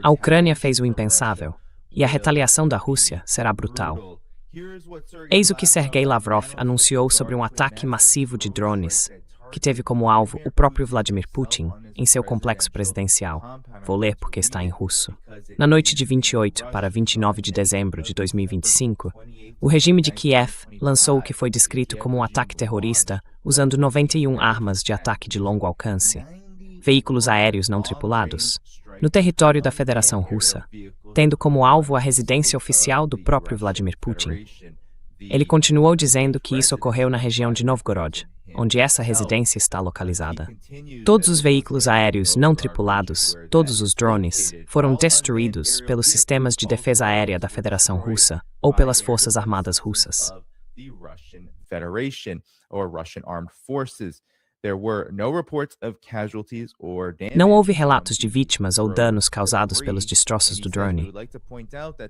A Ucrânia fez o impensável, e a retaliação da Rússia será brutal. Eis o que Sergei Lavrov anunciou sobre um ataque massivo de drones, que teve como alvo o próprio Vladimir Putin em seu complexo presidencial. Vou ler porque está em russo. Na noite de 28 para 29 de dezembro de 2025, o regime de Kiev lançou o que foi descrito como um ataque terrorista usando 91 armas de ataque de longo alcance, veículos aéreos não tripulados, no território da Federação Russa, tendo como alvo a residência oficial do próprio Vladimir Putin. Ele continuou dizendo que isso ocorreu na região de Novgorod, onde essa residência está localizada. Todos os veículos aéreos não tripulados, todos os drones, foram destruídos pelos sistemas de defesa aérea da Federação Russa ou pelas Forças Armadas Russas. Não houve relatos de vítimas ou danos causados pelos destroços do drone.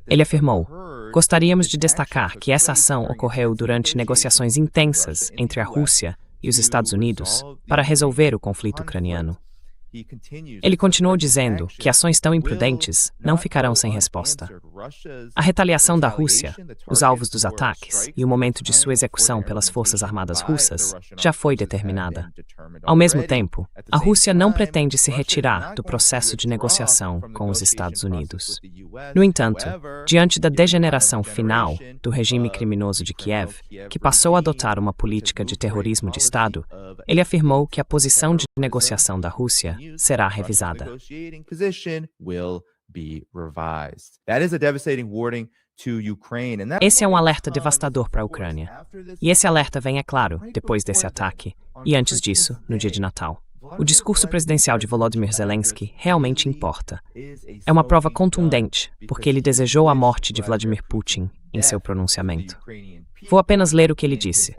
Ele afirmou: "Gostaríamos de destacar que essa ação ocorreu durante negociações intensas entre a Rússia e os Estados Unidos para resolver o conflito ucraniano." Ele continuou dizendo que ações tão imprudentes não ficarão sem resposta. A retaliação da Rússia, os alvos dos ataques e o momento de sua execução pelas Forças Armadas Russas já foi determinada. Ao mesmo tempo, a Rússia não pretende se retirar do processo de negociação com os Estados Unidos. No entanto, diante da degeneração final do regime criminoso de Kiev, que passou a adotar uma política de terrorismo de Estado, ele afirmou que a posição de negociação da Rússia será revisada. Esse é um alerta devastador para a Ucrânia. E esse alerta vem, é claro, depois desse ataque, e antes disso, no dia de Natal. O discurso presidencial de Volodymyr Zelensky realmente importa. É uma prova contundente, porque ele desejou a morte de Vladimir Putin em seu pronunciamento. Vou apenas ler o que ele disse.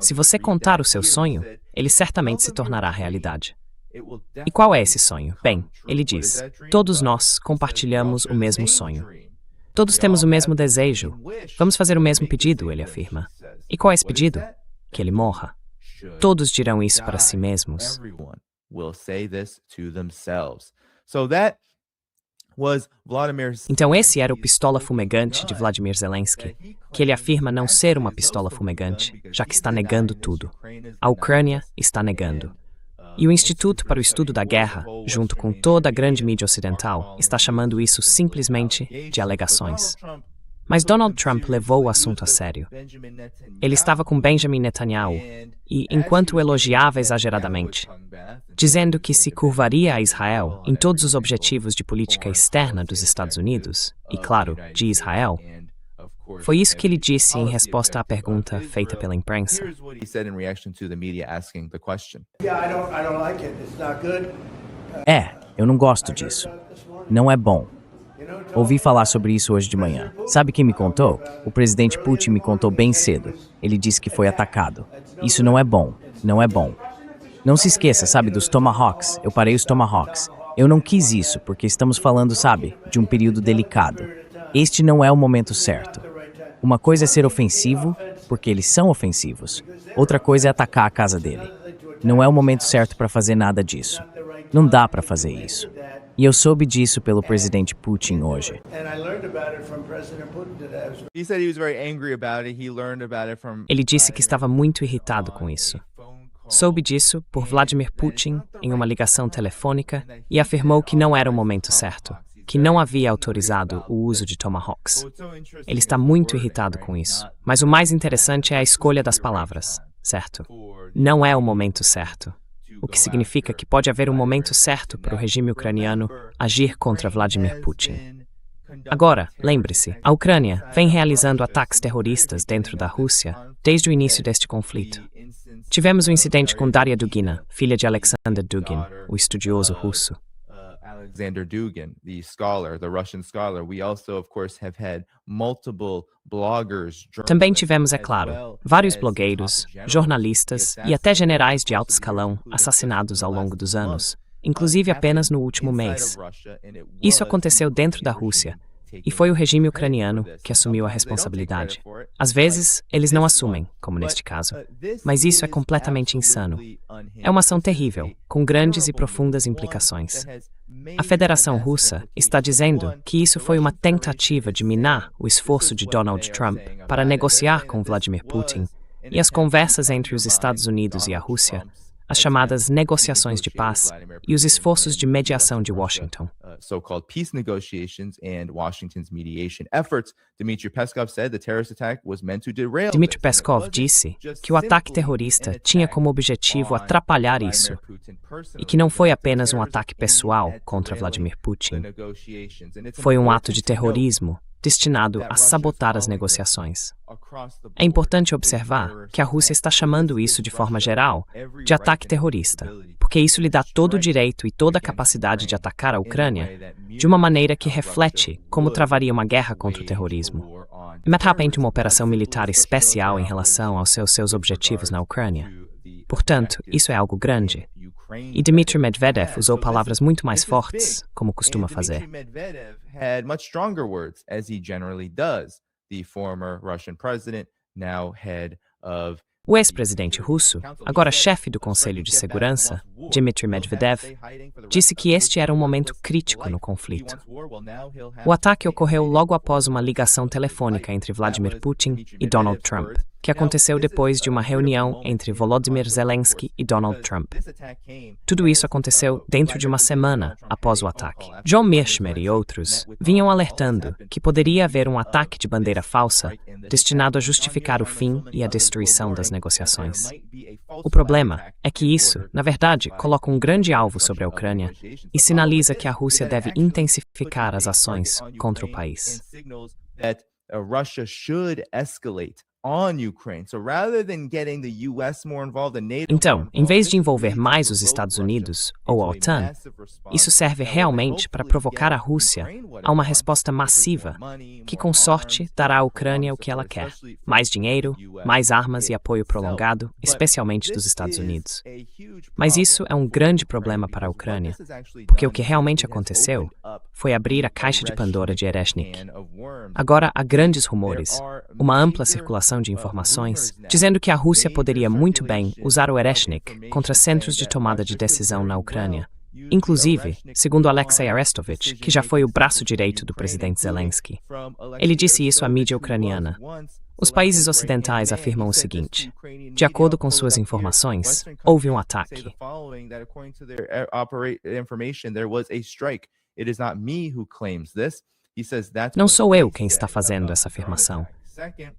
Se você contar o seu sonho, ele certamente se tornará realidade. E qual é esse sonho? Bem, ele diz: todos nós compartilhamos o mesmo sonho. Todos temos o mesmo desejo. Vamos fazer o mesmo pedido, ele afirma. E qual é esse pedido? Que ele morra. Todos dirão isso para si mesmos. Então esse era o pistola fumegante de Vladimir Zelensky, que ele afirma não ser uma pistola fumegante, já que está negando tudo. A Ucrânia está negando. E o Instituto para o Estudo da Guerra, junto com toda a grande mídia ocidental, está chamando isso simplesmente de alegações. Mas Donald Trump levou o assunto a sério. Ele estava com Benjamin Netanyahu e, enquanto o elogiava exageradamente, dizendo que se curvaria a Israel em todos os objetivos de política externa dos Estados Unidos, e, claro, de Israel, foi isso que ele disse em resposta à pergunta feita pela imprensa. Eu não gosto disso. Não é bom. Ouvi falar sobre isso hoje de manhã. Sabe quem me contou? O presidente Putin me contou bem cedo. Ele disse que foi atacado. Isso não é bom. Não é bom. Não se esqueça, sabe, dos Tomahawks. Eu parei os Tomahawks. Eu não quis isso, porque estamos falando, sabe, de um período delicado. Este não é o momento certo. Uma coisa é ser ofensivo, porque eles são ofensivos. Outra coisa é atacar a casa dele. Não é o momento certo para fazer nada disso. Não dá para fazer isso. E eu soube disso pelo presidente Putin hoje. Ele disse que estava muito irritado com isso. Soube disso por Vladimir Putin em uma ligação telefônica e afirmou que não era o momento certo, que não havia autorizado o uso de Tomahawks. Ele está muito irritado com isso. Mas o mais interessante é a escolha das palavras, certo? Não é o momento certo. O que significa que pode haver um momento certo para o regime ucraniano agir contra Vladimir Putin. Agora, lembre-se, a Ucrânia vem realizando ataques terroristas dentro da Rússia desde o início deste conflito. Tivemos um incidente com Daria Dugina, filha de Alexander Dugin, o estudioso russo. Alexander Dugin, the scholar, the Russian scholar. We also, of course, have had multiple bloggers. Também tivemos, é claro, vários blogueiros, jornalistas e até generais de alto escalão assassinados ao longo dos anos, inclusive apenas no último mês. Isso aconteceu dentro da Rússia, e foi o regime ucraniano que assumiu a responsabilidade. Às vezes, eles não assumem, como neste caso, mas isso é completamente insano. É uma ação terrível, com grandes e profundas implicações. A Federação Russa está dizendo que isso foi uma tentativa de minar o esforço de Donald Trump para negociar com Vladimir Putin e as conversas entre os Estados Unidos e a Rússia, as chamadas negociações de paz e os esforços de mediação de Washington. So-called peace negotiations and Washington's mediation efforts. Dmitry Peskov said the terrorist attack was meant to derail. Dmitry Peskov disse que o ataque terrorista tinha como objetivo atrapalhar isso e que não foi apenas um ataque pessoal contra Vladimir Putin. Foi um ato de terrorismo destinado a sabotar as negociações. É importante observar que a Rússia está chamando isso de forma geral de ataque terrorista, porque isso lhe dá todo o direito e toda a capacidade de atacar a Ucrânia de uma maneira que reflete como travaria uma guerra contra o terrorismo. Imediatamente uma operação militar especial em relação aos seus objetivos na Ucrânia. Portanto, isso é algo grande. E Dmitry Medvedev usou palavras muito mais fortes, como costuma fazer. Had much stronger words, as he generally does. The former Russian president, now head of. O ex-presidente russo, agora chefe do Conselho de Segurança, Dmitry Medvedev, disse que este era um momento crítico no conflito. O ataque ocorreu logo após uma ligação telefônica entre Vladimir Putin e Donald Trump, que aconteceu depois de uma reunião entre Volodymyr Zelensky e Donald Trump. Tudo isso aconteceu dentro de uma semana após o ataque. John Mearsheimer e outros vinham alertando que poderia haver um ataque de bandeira falsa destinado a justificar o fim e a destruição das negociações. O problema é que isso, na verdade, coloca um grande alvo sobre a Ucrânia e sinaliza que a Rússia deve intensificar as ações contra o país. Russia should escalate on Ukraine. So rather than getting the US more involved and NATO. Então, em vez de envolver mais os Estados Unidos ou a OTAN, isso serve realmente para provocar a Rússia a uma resposta massiva, que com sorte dará à Ucrânia o que ela quer: mais dinheiro, mais armas e apoio prolongado, especialmente dos Estados Unidos. Mas isso é um grande problema para a Ucrânia, porque o que realmente aconteceu foi abrir a caixa de Pandora de Ereshnik. Agora há grandes rumores, uma ampla circulação de informações, dizendo que a Rússia poderia muito bem usar o Ereshnik contra centros de tomada de decisão na Ucrânia. Inclusive, segundo Alexei Arestovich, que já foi o braço direito do presidente Zelensky. Ele disse isso à mídia ucraniana. Os países ocidentais afirmam o seguinte: de acordo com suas informações, houve um ataque. Não sou eu quem está fazendo essa afirmação.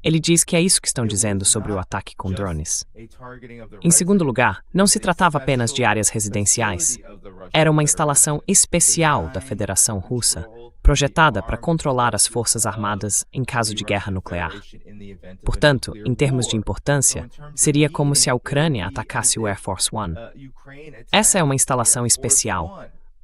Ele diz que é isso que estão dizendo sobre o ataque com drones. Em segundo lugar, não se tratava apenas de áreas residenciais. Era uma instalação especial da Federação Russa, projetada para controlar as forças armadas em caso de guerra nuclear. Portanto, em termos de importância, seria como se a Ucrânia atacasse o Air Force One. Essa é uma instalação especial.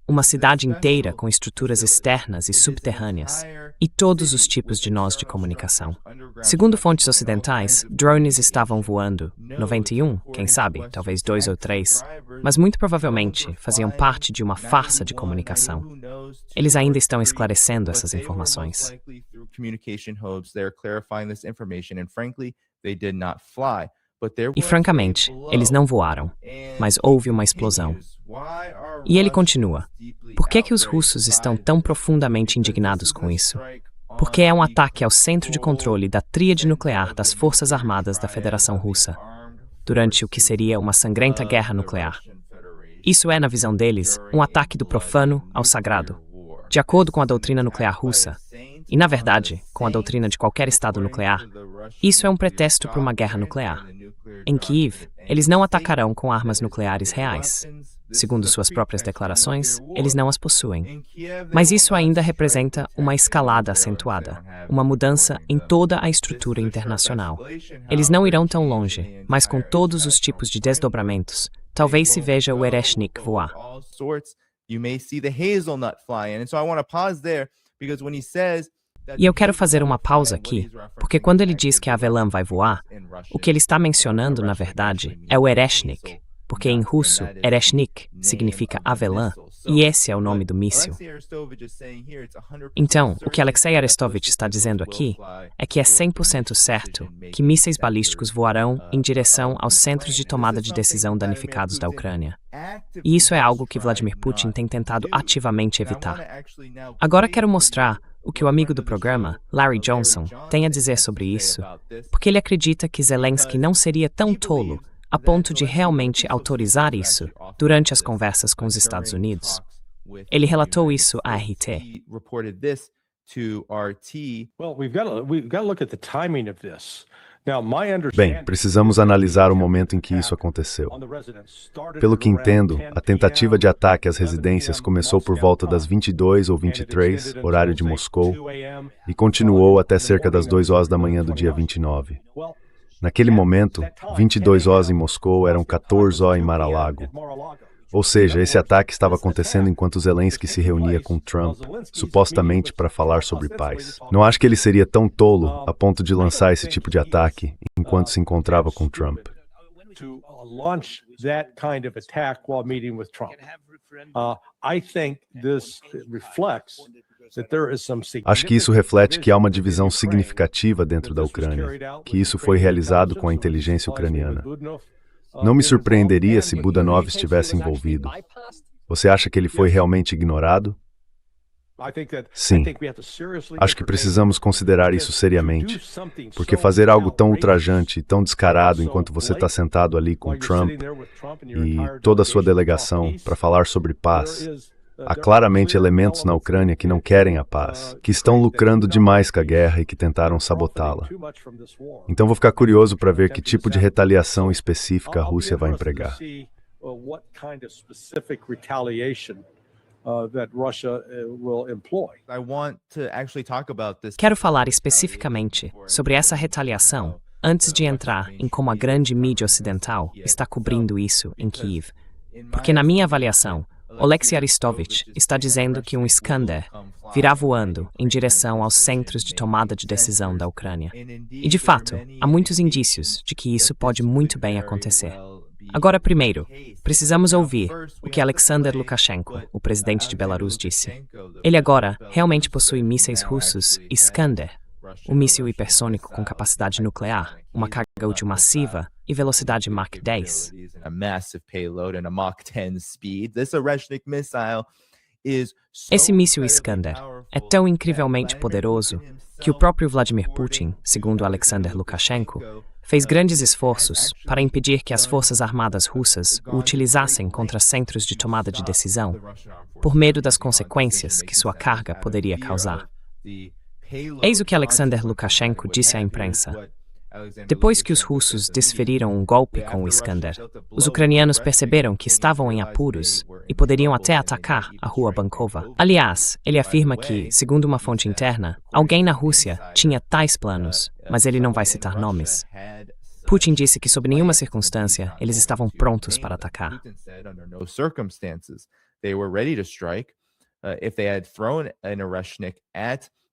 Uma cidade inteira com estruturas externas e subterrâneas, e todos os tipos de nós de comunicação. Segundo fontes ocidentais, drones estavam voando, 91, quem sabe, talvez 2 ou 3, mas muito provavelmente faziam parte de uma farsa de comunicação. Eles ainda estão esclarecendo essas informações. E francamente, eles não voaram, mas houve uma explosão. E ele continua: por que os russos estão tão profundamente indignados com isso? Porque é um ataque ao centro de controle da tríade nuclear das Forças Armadas da Federação Russa, durante o que seria uma sangrenta guerra nuclear. Isso é, na visão deles, um ataque do profano ao sagrado, de acordo com a doutrina nuclear russa. E, na verdade, com a doutrina de qualquer estado nuclear, isso é um pretexto para uma guerra nuclear. Em Kiev, eles não atacarão com armas nucleares reais. Segundo suas próprias declarações, eles não as possuem. Mas isso ainda representa uma escalada acentuada, uma mudança em toda a estrutura internacional. Eles não irão tão longe, mas com todos os tipos de desdobramentos, talvez se veja o Ereshnik voar. E eu quero fazer uma pausa aqui, porque quando ele diz que a Avelã vai voar, o que ele está mencionando, na verdade, é o Ereshnik, porque em russo, Ereshnik significa avelã, E esse é o nome do míssil. Então, o que Alexei Arestovich está dizendo aqui é que é 100% certo que mísseis balísticos voarão em direção aos centros de tomada de decisão danificados da Ucrânia. E isso é algo que Vladimir Putin tem tentado ativamente evitar. Agora quero mostrar o que o amigo do programa, Larry Johnson, tem a dizer sobre isso, porque ele acredita que Zelensky não seria tão tolo a ponto de realmente autorizar isso durante as conversas com os Estados Unidos. Ele relatou isso à RT. Bem, precisamos analisar o momento em que isso aconteceu. Pelo que entendo, a tentativa de ataque às residências começou por volta das 22 ou 23, horário de Moscou, e continuou até cerca das 2 horas da manhã do dia 29. Naquele momento, 22 horas em Moscou eram 14 horas em Mar-a-Lago. Ou seja, esse ataque estava acontecendo enquanto Zelensky se reunia com Trump, supostamente para falar sobre paz. Não acho que ele seria tão tolo a ponto de lançar esse tipo de ataque enquanto se encontrava com Trump. Acho que isso reflete que há uma divisão significativa dentro da Ucrânia, que isso foi realizado com a inteligência ucraniana. Não me surpreenderia se Budanov estivesse envolvido. Você acha que ele foi realmente ignorado? Sim. Acho que precisamos considerar isso seriamente, porque fazer algo tão ultrajante e tão descarado enquanto você está sentado ali com Trump e toda a sua delegação para falar sobre paz. Há claramente elementos na Ucrânia que não querem a paz, que estão lucrando demais com a guerra e que tentaram sabotá-la. Então vou ficar curioso para ver que tipo de retaliação específica a Rússia vai empregar. Quero falar especificamente sobre essa retaliação antes de entrar em como a grande mídia ocidental está cobrindo isso em Kiev. Porque na minha avaliação, Alexei Arestovich está dizendo que um Iskander virá voando em direção aos centros de tomada de decisão da Ucrânia. E, de fato, há muitos indícios de que isso pode muito bem acontecer. Agora, primeiro, precisamos ouvir o que Alexander Lukashenko, o presidente de Belarus, disse. Ele agora realmente possui mísseis russos Iskander, um míssil hipersônico com capacidade nuclear, uma carga útil massiva e velocidade Mach 10. Esse míssil Iskander é tão incrivelmente poderoso que o próprio Vladimir Putin, segundo Alexander Lukashenko, fez grandes esforços para impedir que as forças armadas russas o utilizassem contra centros de tomada de decisão, por medo das consequências que sua carga poderia causar. Eis o que Alexander Lukashenko disse à imprensa. Depois que os russos desferiram um golpe com o Iskander, os ucranianos perceberam que estavam em apuros e poderiam até atacar a rua Bankova. Aliás, ele afirma que, segundo uma fonte interna, alguém na Rússia tinha tais planos, mas ele não vai citar nomes. Putin disse que, sob nenhuma circunstância, eles estavam prontos para atacar.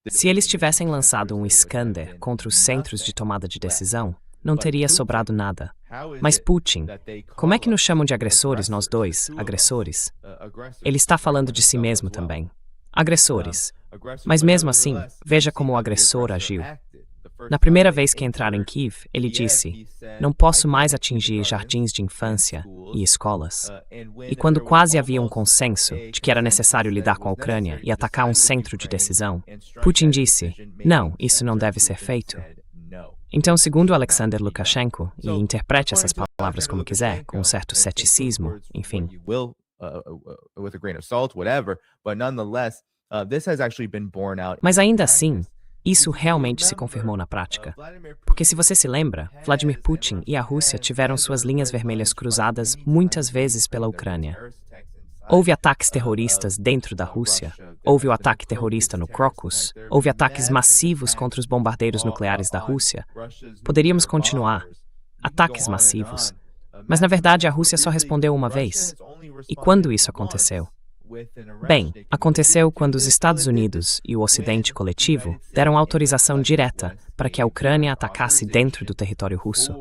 Se eles tivessem lançado um Iskander contra os centros de tomada de decisão, não teria sobrado nada. Mas Putin, como é que nos chamam de agressores nós dois, agressores? Ele está falando de si mesmo também. Agressores. Mas mesmo assim, veja como o agressor agiu. Na primeira vez que entraram em Kiev, ele disse: "Não posso mais atingir jardins de infância e escolas." E quando quase havia um consenso de que era necessário lidar com a Ucrânia e atacar um centro de decisão, Putin disse: "Não, isso não deve ser feito." Então, segundo Alexander Lukashenko, e interprete essas palavras como quiser, com um certo ceticismo, enfim, mas ainda assim, isso realmente se confirmou na prática. Porque se você se lembra, Vladimir Putin e a Rússia tiveram suas linhas vermelhas cruzadas muitas vezes pela Ucrânia. Houve ataques terroristas dentro da Rússia, houve o ataque terrorista no Crocus, houve ataques massivos contra os bombardeiros nucleares da Rússia. Poderíamos continuar. Ataques massivos. Mas na verdade a Rússia só respondeu uma vez. E quando isso aconteceu? Bem, aconteceu quando os Estados Unidos e o Ocidente coletivo deram autorização direta para que a Ucrânia atacasse dentro do território russo.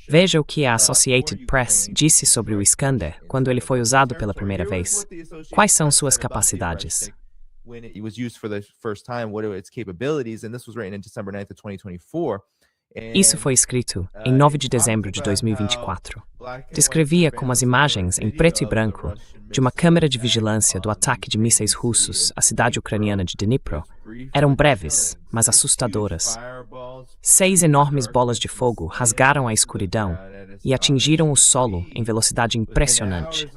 Veja o que a Associated Press disse sobre o Iskander quando ele foi usado pela primeira vez. Quais são suas capacidades? When it was used for the first time, what are its capabilities? And this was written in December 9th of 2024. Isso foi escrito em 9 de dezembro de 2024. Descrevia como as imagens em preto e branco de uma câmera de vigilância do ataque de mísseis russos à cidade ucraniana de Dnipro eram breves, mas assustadoras. 6 enormes bolas de fogo rasgaram a escuridão e atingiram o solo em velocidade impressionante.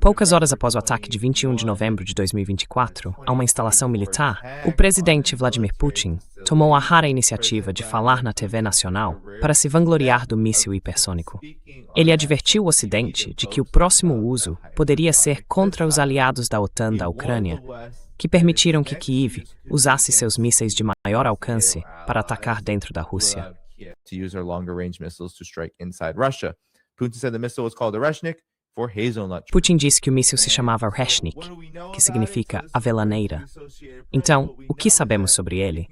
Poucas horas após o ataque de 21 de novembro de 2024 a uma instalação militar, o presidente Vladimir Putin tomou a rara iniciativa de falar na TV nacional para se vangloriar do míssil hipersônico. Ele advertiu o Ocidente de que o próximo uso poderia ser contra os aliados da OTAN da Ucrânia, que permitiram que Kyiv usasse seus mísseis de maior alcance para atacar dentro da Rússia. To use their longer-range missiles to strike inside Russia. Putin said the missile was called the Reshnik for hazelnut. Putin disse que o míssil se chamava Reshnik, que significa avelaneira. Então, o que sabemos sobre ele?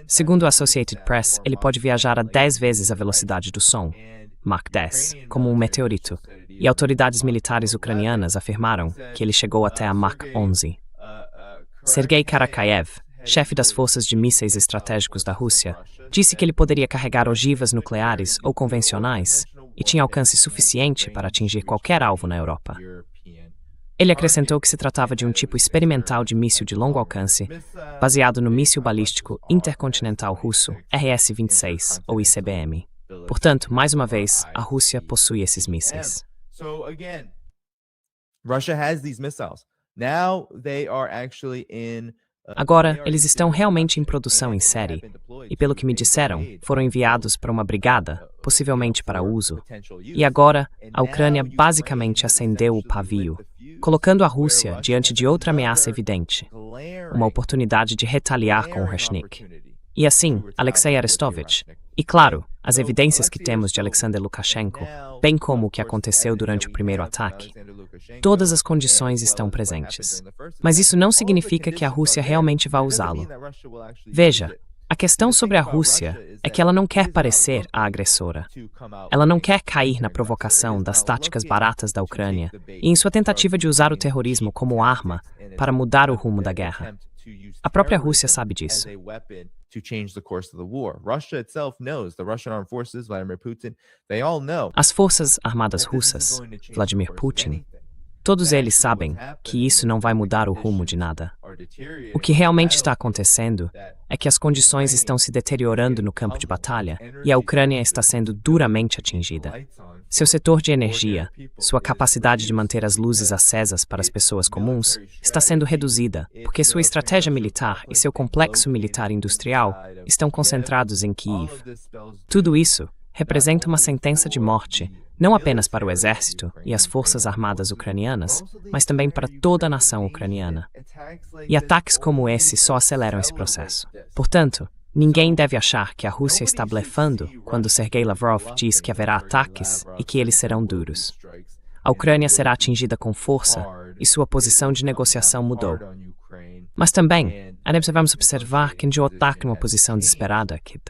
Segundo a Associated Press, ele pode viajar a 10 vezes a velocidade do som, Mach 10, como um meteorito, e autoridades militares ucranianas afirmaram que ele chegou até a Mach 11. Sergei Karakayev, chefe das forças de mísseis estratégicos da Rússia, disse que ele poderia carregar ogivas nucleares ou convencionais e tinha alcance suficiente para atingir qualquer alvo na Europa. Ele acrescentou que se tratava de um tipo experimental de míssil de longo alcance, baseado no míssil balístico intercontinental russo RS-26, ou ICBM. Portanto, mais uma vez, a Rússia possui esses mísseis. So again, Russia has these missiles. Now they are actually in Agora, eles estão realmente em produção em série, e pelo que me disseram, foram enviados para uma brigada, possivelmente para uso. E agora, a Ucrânia basicamente acendeu o pavio, colocando a Rússia diante de outra ameaça evidente, uma oportunidade de retaliar com o Reshnik. E assim, Alexei Arestovich, e claro, as evidências que temos de Alexander Lukashenko, bem como o que aconteceu durante o primeiro ataque, todas as condições estão presentes. Mas isso não significa que a Rússia realmente vá usá-lo. Veja, a questão sobre a Rússia é que ela não quer parecer a agressora. Ela não quer cair na provocação das táticas baratas da Ucrânia e em sua tentativa de usar o terrorismo como arma para mudar o rumo da guerra. A própria Rússia sabe disso. As forças armadas russas, Vladimir Putin, todos eles sabem que isso não vai mudar o rumo de nada. O que realmente está acontecendo é que as condições estão se deteriorando no campo de batalha e a Ucrânia está sendo duramente atingida. Seu setor de energia, sua capacidade de manter as luzes acesas para as pessoas comuns, está sendo reduzida, porque sua estratégia militar e seu complexo militar industrial estão concentrados em Kyiv. Tudo isso representa uma sentença de morte, não apenas para o exército e as forças armadas ucranianas, mas também para toda a nação ucraniana. E ataques como esse só aceleram esse processo. Portanto, ninguém deve achar que a Rússia está blefando quando Sergei Lavrov diz que haverá ataques e que eles serão duros. A Ucrânia será atingida com força e sua posição de negociação mudou. Mas também, devemos observar que o ataque numa posição desesperada, Kid.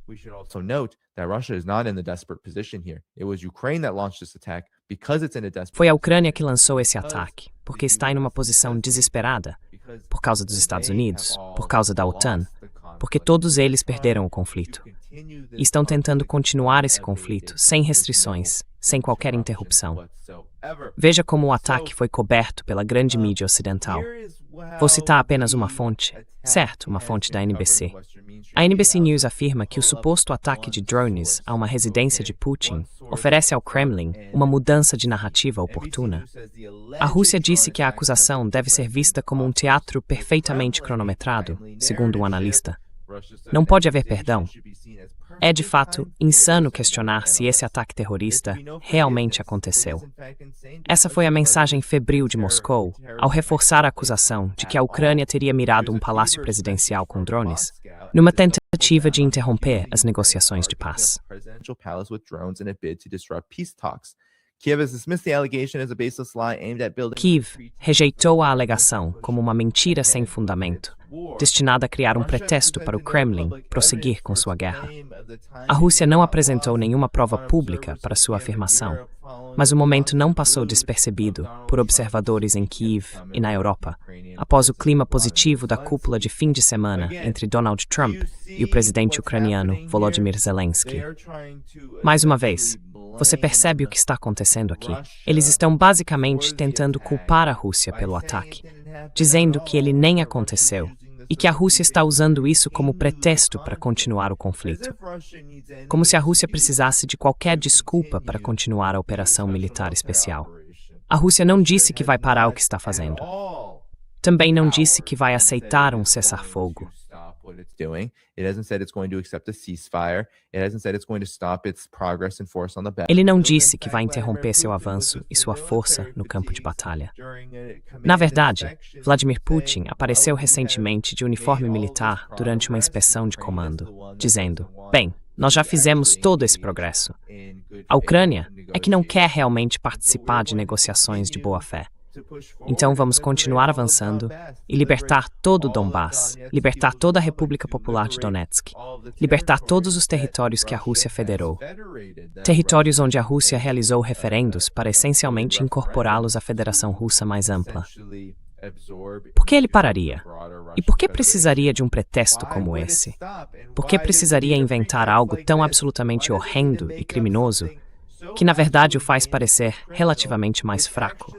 We should also note that Russia is not in the desperate position here. It was Ukraine that launched this attack because it's in a desperate. Foi a Ucrânia que lançou esse ataque, porque está em uma posição desesperada, por causa dos Estados Unidos, por causa da OTAN, porque todos eles perderam o conflito. E estão tentando continuar esse conflito sem restrições, sem qualquer interrupção. Veja como o ataque foi coberto pela grande mídia ocidental. Vou citar apenas uma fonte, certo, uma fonte da NBC. A NBC News afirma que o suposto ataque de drones a uma residência de Putin oferece ao Kremlin uma mudança de narrativa oportuna. A Rússia disse que a acusação deve ser vista como um teatro perfeitamente cronometrado, segundo um analista. Não pode haver perdão. É, de fato, insano questionar se esse ataque terrorista realmente aconteceu. Essa foi a mensagem febril de Moscou ao reforçar a acusação de que a Ucrânia teria mirado um palácio presidencial com drones, numa tentativa de interromper as negociações de paz. Kyiv rejeitou a alegação como uma mentira sem fundamento, destinada a criar um pretexto para o Kremlin prosseguir com sua guerra. A Rússia não apresentou nenhuma prova pública para sua afirmação, mas o momento não passou despercebido por observadores em Kiev e na Europa, após o clima positivo da cúpula de fim de semana entre Donald Trump e o presidente ucraniano Volodymyr Zelensky. Mais uma vez, você percebe o que está acontecendo aqui? Eles estão basicamente tentando culpar a Rússia pelo ataque, dizendo que ele nem aconteceu e que a Rússia está usando isso como pretexto para continuar o conflito. Como se a Rússia precisasse de qualquer desculpa para continuar a operação militar especial. A Rússia não disse que vai parar o que está fazendo. Também não disse que vai aceitar um cessar-fogo. Ele não disse que vai interromper seu avanço e sua força no campo de batalha. Na verdade, Vladimir Putin apareceu recentemente de uniforme militar durante uma inspeção de comando, dizendo: "Bem, nós já fizemos todo esse progresso. A Ucrânia é que não quer realmente participar de negociações de boa-fé. Então vamos continuar avançando e libertar todo o Donbass, libertar toda a República Popular de Donetsk, libertar todos os territórios que a Rússia federou, territórios onde a Rússia realizou referendos para essencialmente incorporá-los à Federação Russa mais ampla. Por que ele pararia? E por que precisaria de um pretexto como esse? Por que precisaria inventar algo tão absolutamente horrendo e criminoso que na verdade o faz parecer relativamente mais fraco?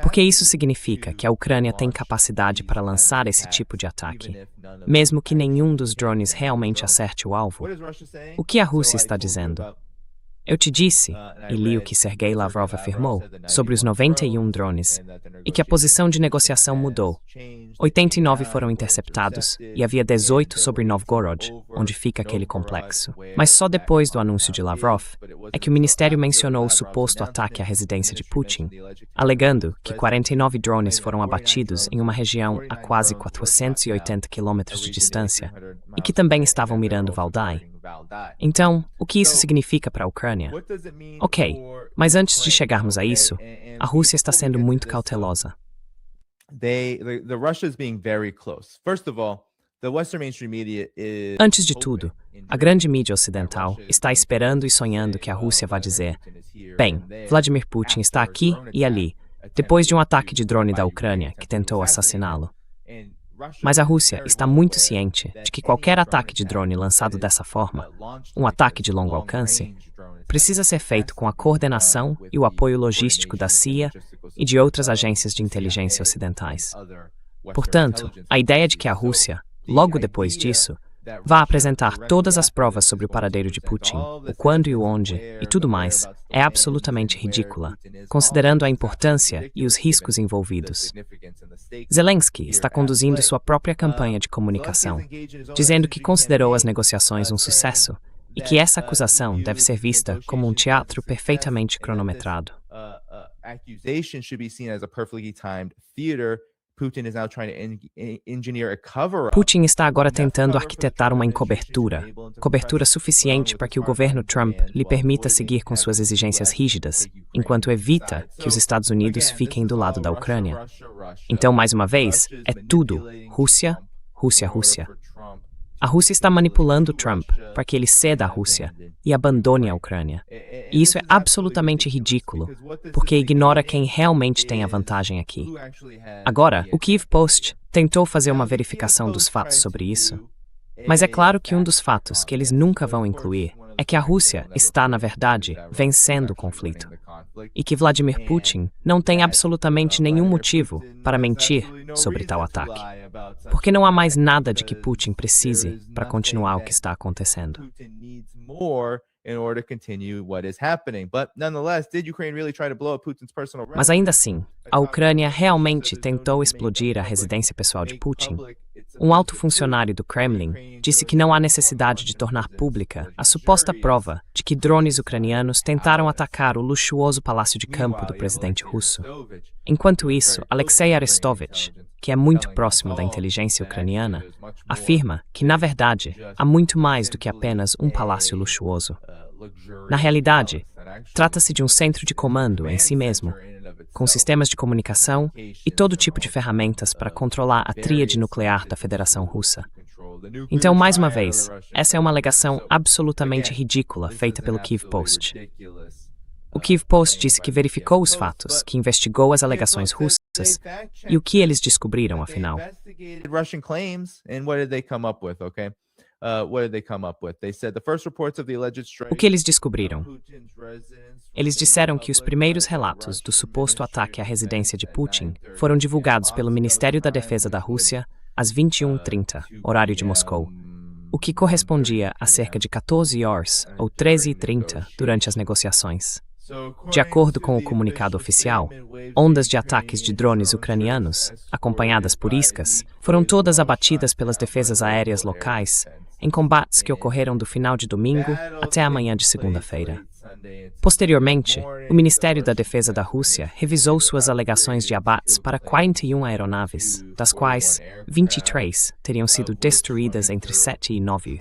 Porque isso significa que a Ucrânia tem capacidade para lançar esse tipo de ataque, mesmo que nenhum dos drones realmente acerte o alvo. O que a Rússia está dizendo? Eu te disse, e li o que Sergei Lavrov afirmou, sobre os 91 drones, e que a posição de negociação mudou. 89 foram interceptados, e havia 18 sobre Novgorod, onde fica aquele complexo. Mas só depois do anúncio de Lavrov é que o ministério mencionou o suposto ataque à residência de Putin, alegando que 49 drones foram abatidos em uma região a quase 480 quilômetros de distância, e que também estavam mirando Valdai. Então, o que isso significa para a Ucrânia? Ok, mas antes de chegarmos a isso, a Rússia está sendo muito cautelosa. Antes de tudo, a grande mídia ocidental está esperando e sonhando que a Rússia vá dizer: "Bem, Vladimir Putin está aqui e ali, depois de um ataque de drone da Ucrânia que tentou assassiná-lo." Mas a Rússia está muito ciente de que qualquer ataque de drone lançado dessa forma, um ataque de longo alcance, precisa ser feito com a coordenação e o apoio logístico da CIA e de outras agências de inteligência ocidentais. Portanto, a ideia de que a Rússia, logo depois disso, vá apresentar todas as provas sobre o paradeiro de Putin, o quando e o onde, e tudo mais, é absolutamente ridícula, considerando a importância e os riscos envolvidos. Zelensky está conduzindo sua própria campanha de comunicação, dizendo que considerou as negociações um sucesso e que essa acusação deve ser vista como um teatro perfeitamente cronometrado. Putin está agora tentando arquitetar uma cobertura suficiente para que o governo Trump lhe permita seguir com suas exigências rígidas, enquanto evita que os Estados Unidos fiquem do lado da Ucrânia. Então, mais uma vez, é tudo Rússia, Rússia, Rússia. A Rússia está manipulando Trump para que ele ceda à Rússia e abandone a Ucrânia. E isso é absolutamente ridículo, porque ignora quem realmente tem a vantagem aqui. Agora, o Kyiv Post tentou fazer uma verificação dos fatos sobre isso, mas é claro que um dos fatos que eles nunca vão incluir é que a Rússia está, na verdade, vencendo o conflito, e que Vladimir Putin não tem absolutamente nenhum motivo para mentir sobre tal ataque, porque não há mais nada de que Putin precise para continuar o que está acontecendo. Mas ainda assim, a Ucrânia realmente tentou explodir a residência pessoal de Putin. Um alto funcionário do Kremlin disse que não há necessidade de tornar pública a suposta prova de que drones ucranianos tentaram atacar o luxuoso palácio de campo do presidente russo. Enquanto isso, Alexei Arestovich, que é muito próximo da inteligência ucraniana, afirma que, na verdade, há muito mais do que apenas um palácio luxuoso. Na realidade, trata-se de um centro de comando em si mesmo, com sistemas de comunicação e todo tipo de ferramentas para controlar a tríade nuclear da Federação Russa. Então, mais uma vez, essa é uma alegação absolutamente ridícula feita pelo Kyiv Post. O Kyiv Post disse que verificou os fatos, que investigou as alegações russas e o que eles descobriram, afinal. O que eles descobriram? Eles disseram que os primeiros relatos do suposto ataque à residência de Putin foram divulgados pelo Ministério da Defesa da Rússia às 21h30, horário de Moscou, o que correspondia a cerca de 14 horas ou 13h30 durante as negociações. De acordo com o comunicado oficial, ondas de ataques de drones ucranianos, acompanhadas por iscas, foram todas abatidas pelas defesas aéreas locais em combates que ocorreram do final de domingo até a manhã de segunda-feira. Posteriormente, o Ministério da Defesa da Rússia revisou suas alegações de abates para 41 aeronaves, das quais 23 teriam sido destruídas entre 7 e 9.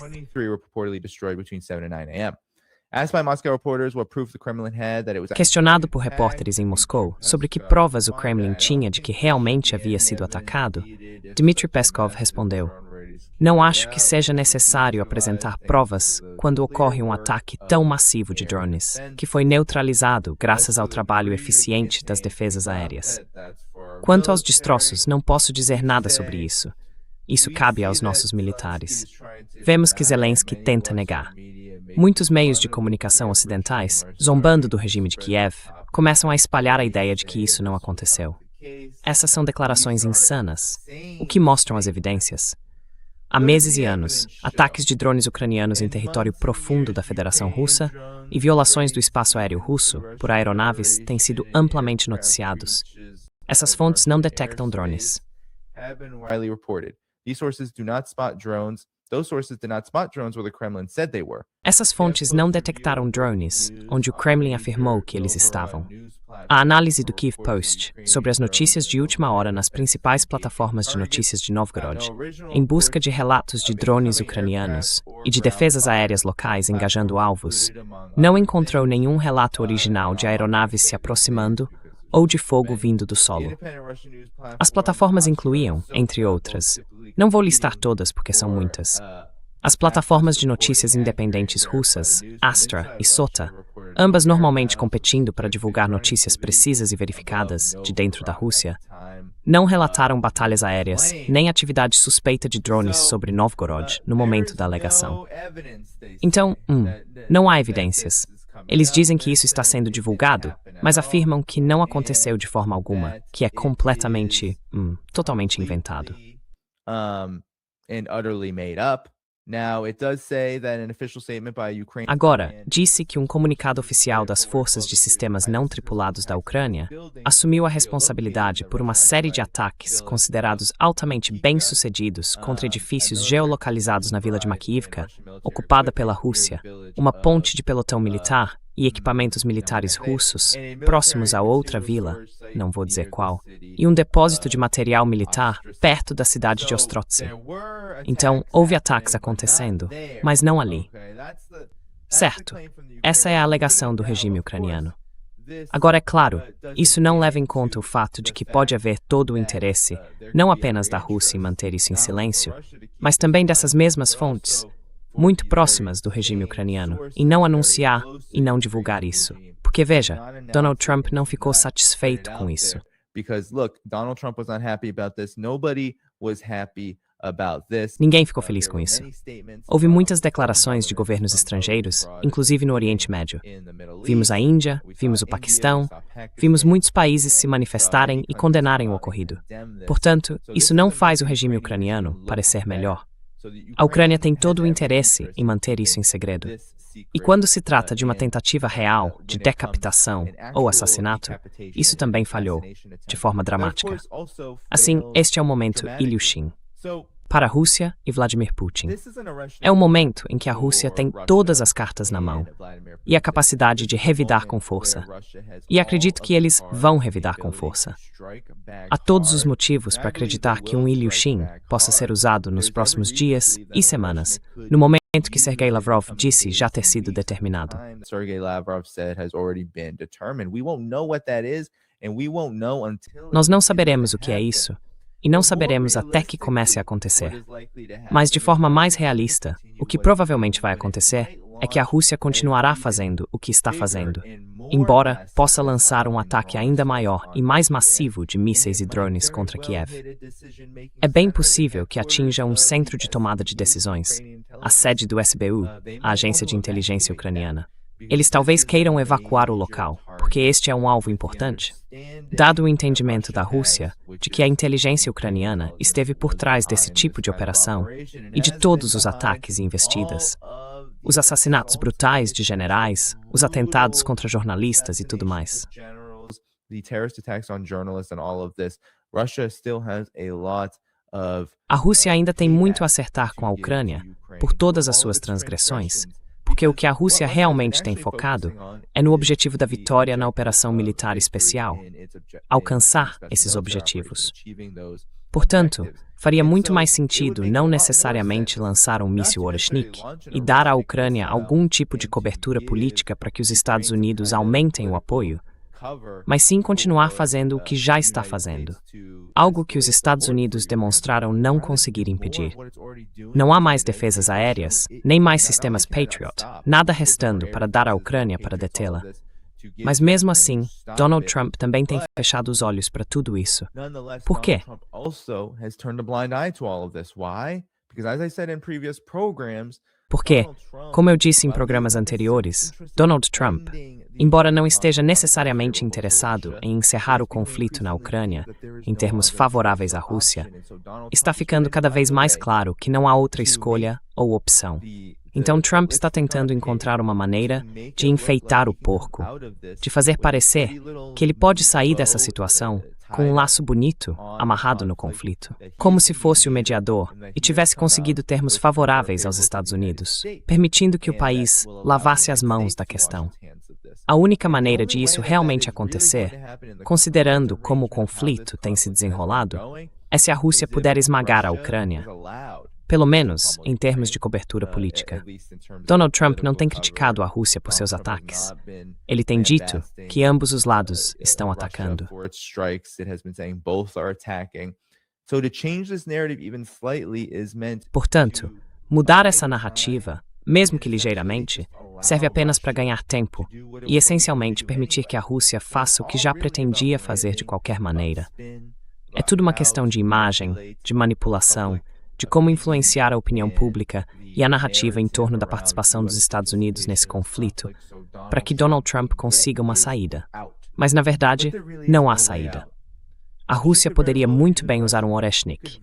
Questionado por repórteres em Moscou sobre que provas o Kremlin tinha de que realmente havia sido atacado, Dmitry Peskov respondeu: "Não acho que seja necessário apresentar provas quando ocorre um ataque tão massivo de drones, que foi neutralizado graças ao trabalho eficiente das defesas aéreas. Quanto aos destroços, não posso dizer nada sobre isso. Isso cabe aos nossos militares." Vemos que Zelensky tenta negar. Muitos meios de comunicação ocidentais, zombando do regime de Kiev, começam a espalhar a ideia de que isso não aconteceu. Essas são declarações insanas, o que mostram as evidências. Há meses e anos, ataques de drones ucranianos em território profundo da Federação Russa e violações do espaço aéreo russo por aeronaves têm sido amplamente noticiados. Essas fontes não detectam drones. Essas fontes não detectaram drones, onde o Kremlin afirmou que eles estavam. A análise do Kyiv Post sobre as notícias de última hora nas principais plataformas de notícias de Novgorod, em busca de relatos de drones ucranianos e de defesas aéreas locais engajando alvos, não encontrou nenhum relato original de aeronaves se aproximando ou de fogo vindo do solo. As plataformas incluíam, entre outras, não vou listar todas porque são muitas, as plataformas de notícias independentes russas, Astra e Sota, ambas normalmente competindo para divulgar notícias precisas e verificadas de dentro da Rússia, não relataram batalhas aéreas nem atividade suspeita de drones sobre Novgorod no momento da alegação. Então, não há evidências. Eles dizem que isso está sendo divulgado, mas afirmam que não aconteceu de forma alguma, que é completamente, totalmente inventado. Agora, disse que um comunicado oficial das forças de sistemas não tripulados da Ucrânia assumiu a responsabilidade por uma série de ataques considerados altamente bem-sucedidos contra edifícios geolocalizados na vila de Makiivka, ocupada pela Rússia, uma ponte de pelotão militar e equipamentos militares russos próximos a outra vila, não vou dizer qual, e um depósito de material militar perto da cidade de Ostrotsy. Então, houve ataques acontecendo, mas não ali. Certo, essa é a alegação do regime ucraniano. Agora, é claro, isso não leva em conta o fato de que pode haver todo o interesse, não apenas da Rússia em manter isso em silêncio, mas também dessas mesmas fontes, muito próximas do regime ucraniano, em não anunciar e não divulgar isso. Porque, veja, Donald Trump não ficou satisfeito com isso. Ninguém ficou feliz com isso. Houve muitas declarações de governos estrangeiros, inclusive no Oriente Médio. Vimos a Índia, vimos o Paquistão, vimos muitos países se manifestarem e condenarem o ocorrido. Portanto, isso não faz o regime ucraniano parecer melhor. A Ucrânia tem todo o interesse em manter isso em segredo. E quando se trata de uma tentativa real de decapitação ou assassinato, isso também falhou, de forma dramática. Assim, este é o momento Ilyushin. para a Rússia e Vladimir Putin. É um momento em que a Rússia tem todas as cartas na mão e a capacidade de revidar com força. E acredito que eles vão revidar com força. Há todos os motivos para acreditar que um Ilyushin possa ser usado nos próximos dias e semanas, no momento que Sergei Lavrov disse já ter sido determinado. Nós não saberemos o que é isso, e não saberemos até que comece a acontecer. Mas de forma mais realista, o que provavelmente vai acontecer é que a Rússia continuará fazendo o que está fazendo, embora possa lançar um ataque ainda maior e mais massivo de mísseis e drones contra Kiev. É bem possível que atinja um centro de tomada de decisões, a sede do SBU, a agência de inteligência ucraniana. Eles talvez queiram evacuar o local, porque este é um alvo importante. Dado o entendimento da Rússia de que a inteligência ucraniana esteve por trás desse tipo de operação e de todos os ataques e investidas, os assassinatos brutais de generais, os atentados contra jornalistas e tudo mais. A Rússia ainda tem muito a acertar com a Ucrânia por todas as suas transgressões, porque o que a Rússia realmente tem focado é no objetivo da vitória na operação militar especial, alcançar esses objetivos. Portanto, faria muito mais sentido não necessariamente lançar um míssil Oreshnik e dar à Ucrânia algum tipo de cobertura política para que os Estados Unidos aumentem o apoio, mas sim continuar fazendo o que já está fazendo, algo que os Estados Unidos demonstraram não conseguir impedir. Não há mais defesas aéreas, nem mais sistemas Patriot, nada restando para dar à Ucrânia para detê-la. Mas mesmo assim, Donald Trump também tem fechado os olhos para tudo isso. Por quê? Porque, como eu disse em programas anteriores, Donald Trump, embora não esteja necessariamente interessado em encerrar o conflito na Ucrânia, em termos favoráveis à Rússia, está ficando cada vez mais claro que não há outra escolha ou opção. Então Trump está tentando encontrar uma maneira de enfeitar o porco, de fazer parecer que ele pode sair dessa situação com um laço bonito amarrado no conflito, como se fosse o mediador e tivesse conseguido termos favoráveis aos Estados Unidos, permitindo que o país lavasse as mãos da questão. A única maneira de isso realmente acontecer, considerando como o conflito tem se desenrolado, é se a Rússia puder esmagar a Ucrânia, pelo menos em termos de cobertura política. Donald Trump não tem criticado a Rússia por seus ataques. Ele tem dito que ambos os lados estão atacando. Portanto, mudar essa narrativa, mesmo que ligeiramente, serve apenas para ganhar tempo e essencialmente permitir que a Rússia faça o que já pretendia fazer de qualquer maneira. É tudo uma questão de imagem, de manipulação, de como influenciar a opinião pública e a narrativa em torno da participação dos Estados Unidos nesse conflito, para que Donald Trump consiga uma saída. Mas, na verdade, não há saída. A Rússia poderia muito bem usar um Oreshnik.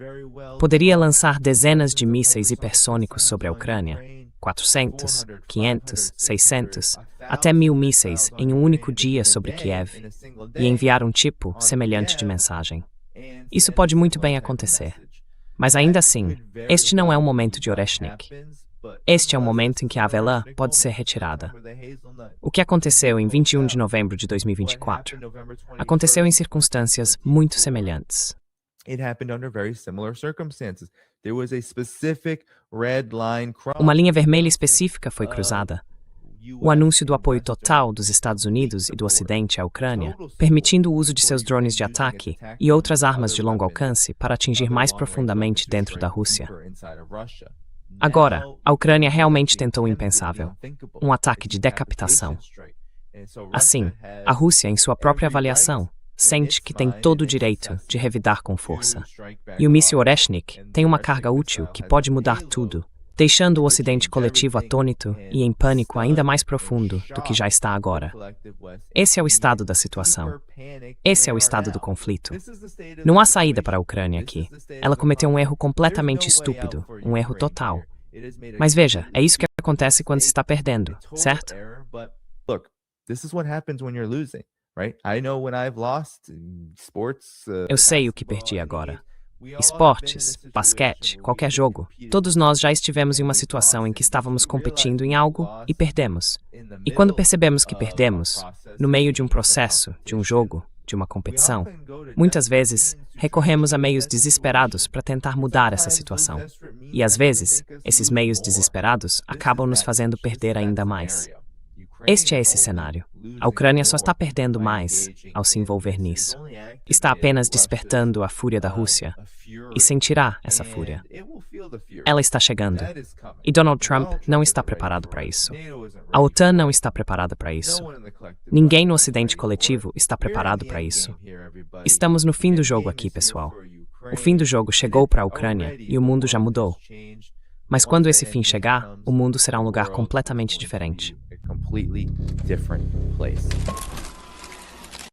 Poderia lançar dezenas de mísseis hipersônicos sobre a Ucrânia, 400, 500, 600, até 1000 mísseis em um único dia sobre Kiev, e enviar um tipo semelhante de mensagem. Isso pode muito bem acontecer. Mas ainda assim, este não é um momento de Oreshnik. Este é um momento em que a Avelã pode ser retirada. O que aconteceu em 21 de novembro de 2024 aconteceu em circunstâncias muito semelhantes. Uma linha vermelha específica foi cruzada. O anúncio do apoio total dos Estados Unidos e do Ocidente à Ucrânia, permitindo o uso de seus drones de ataque e outras armas de longo alcance para atingir mais profundamente dentro da Rússia. Agora, a Ucrânia realmente tentou o impensável, um ataque de decapitação. Assim, a Rússia, em sua própria avaliação, sente que tem todo o direito de revidar com força. E o míssil Oreshnik tem uma carga útil que pode mudar tudo, deixando o Ocidente coletivo atônito e em pânico ainda mais profundo do que já está agora. Esse é o estado da situação. Esse é o estado do conflito. Não há saída para a Ucrânia aqui. Ela cometeu um erro completamente estúpido, um erro total. Mas veja, é isso que acontece quando se está perdendo, certo? Right? I know when I've lost sports. Eu sei o que perdi agora. Esportes, basquete, qualquer jogo. Todos nós já estivemos em uma situação em que estávamos competindo em algo e perdemos. E quando percebemos que perdemos, no meio de um processo, de um jogo, de uma competição, muitas vezes recorremos a meios desesperados para tentar mudar essa situação. E às vezes, esses meios desesperados acabam nos fazendo perder ainda mais. Este é esse cenário. A Ucrânia só está perdendo mais ao se envolver nisso. Está apenas despertando a fúria da Rússia e sentirá essa fúria. Ela está chegando. E Donald Trump não está preparado para isso. A OTAN não está preparada para isso. Ninguém no Ocidente coletivo está preparado para isso. Estamos no fim do jogo aqui, pessoal. O fim do jogo chegou para a Ucrânia e o mundo já mudou. Mas quando esse fim chegar, o mundo será um lugar completamente diferente. Completely different place.